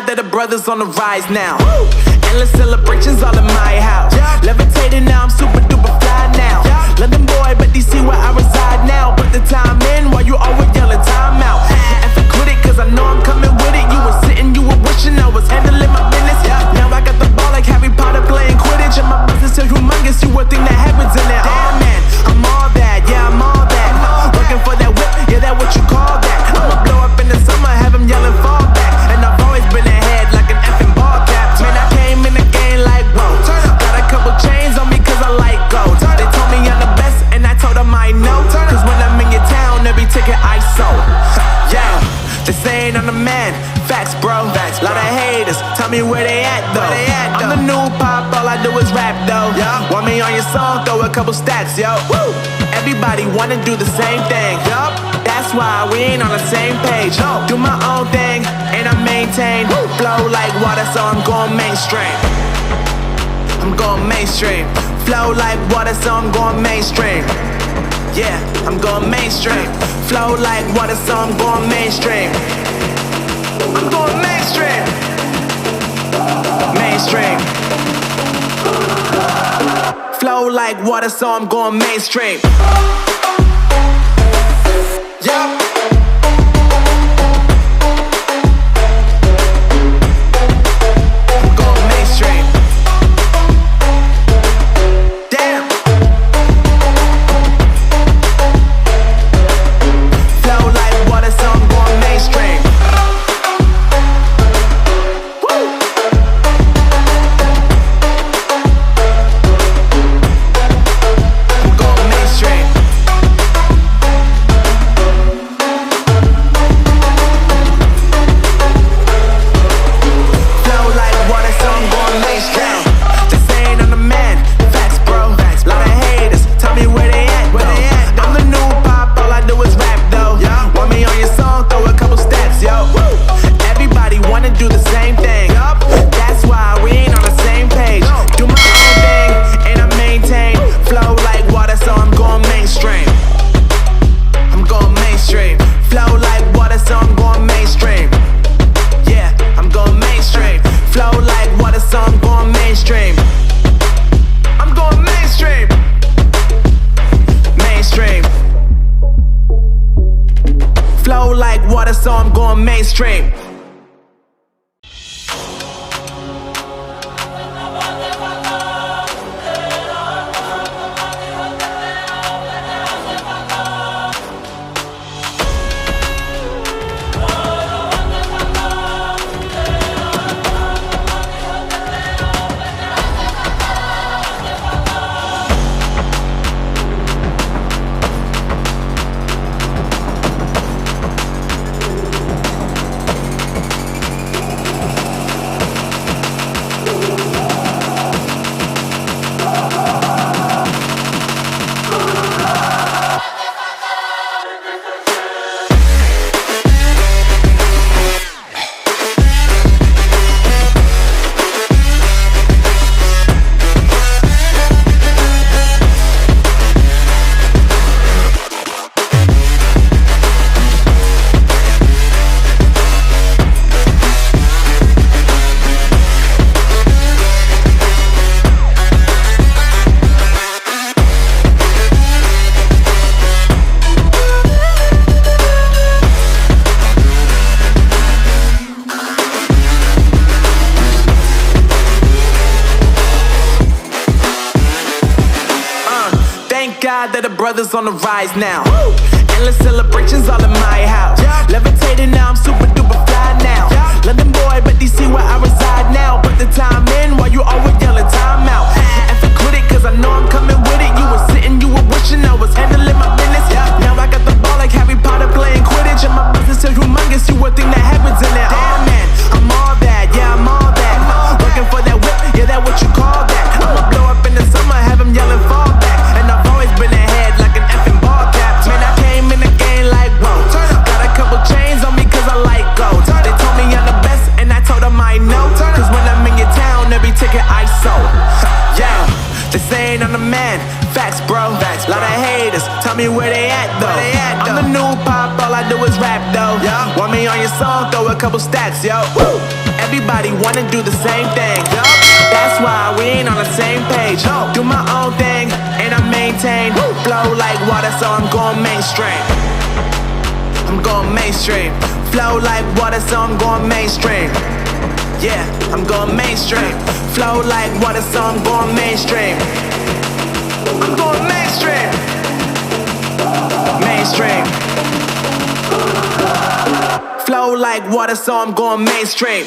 that the brothers on the rise now. Woo! Endless celebrations all in my house. Yeah. Levitating now, I'm super duper fly now. Yeah. London boy, but DC where I reside now. Put the time in while you always yelling time out. And quit it, cause I know I'm coming with it. You were sitting, you were wishing I was handling my business. Yeah. Now I got the ball like Harry Potter playing Quidditch. And my business is humongous, you would think that happens in there. Damn man, I'm all that, yeah I'm all that. Working for that whip, yeah that what you call that. I'ma blow up in the summer, have them yelling fall back. And I've always been ahead like an effing ball cap. Man, I came in the game like whoa. Got a couple chains on me cause I like gold. They told me I'm the best and I told them I know. Cause when I'm in your town, every ticket I sold. Yeah, they saying I'm the man. Facts bro, lot of haters, tell me where they at though. I'm the new pop, all I do is rap though. Want me on your song, throw a couple stacks, yo. Woo! Everybody wanna do the same thing, yup. That's why we ain't on the same page. Do my own thing, and I maintain. Flow like water, so I'm going mainstream. I'm going mainstream. Flow like water, so I'm going mainstream. Yeah, I'm going mainstream. Flow like water, so I'm going mainstream. I'm going mainstream. Mainstream. Flow like water, so I'm going mainstream. Yup. I'm going mainstream. Damn. Flow like water, so I'm going mainstream. So I'm going mainstream. God that the brothers on the rise now. Woo! Endless celebrations all in my house. Levitating now, I'm super duper fly now. London boy, but DC where I reside now. Put the time in while you always yelling time out. And quit it, cause I know I'm coming with it. You were sitting, you were wishing I was handling my business. Now I got the ball like Harry Potter playing Quidditch. And my business is humongous, you would think that happens in there. Damn man, I'm all that, yeah I'm all that. Working for that whip, yeah that what you call that. I'ma blow up in the summer, have them yelling fall back. And I've always been ahead like an effing ball cap. Man, I came in the game like whoa. Got a couple chains on me cause I like gold. They told me I'm the best and I told them I know. Cause when I'm in your town, every ticket I sold. Yeah, they saying I'm the man. Facts bro, lot of haters, tell me where they at though. I'm the new pop, all I do is rap though. Want me on your song, throw a couple stacks, yo. Woo! everybody wanna do the same thing. That's why we ain't on the same page. Do my own thing and I maintain. Flow like water, so I'm going mainstream. I'm going mainstream. Flow like water, so I'm going mainstream. Yeah, I'm going mainstream. Flow like water, so I'm going mainstream. I'm going mainstream. Mainstream. Flow like water, so I'm going mainstream.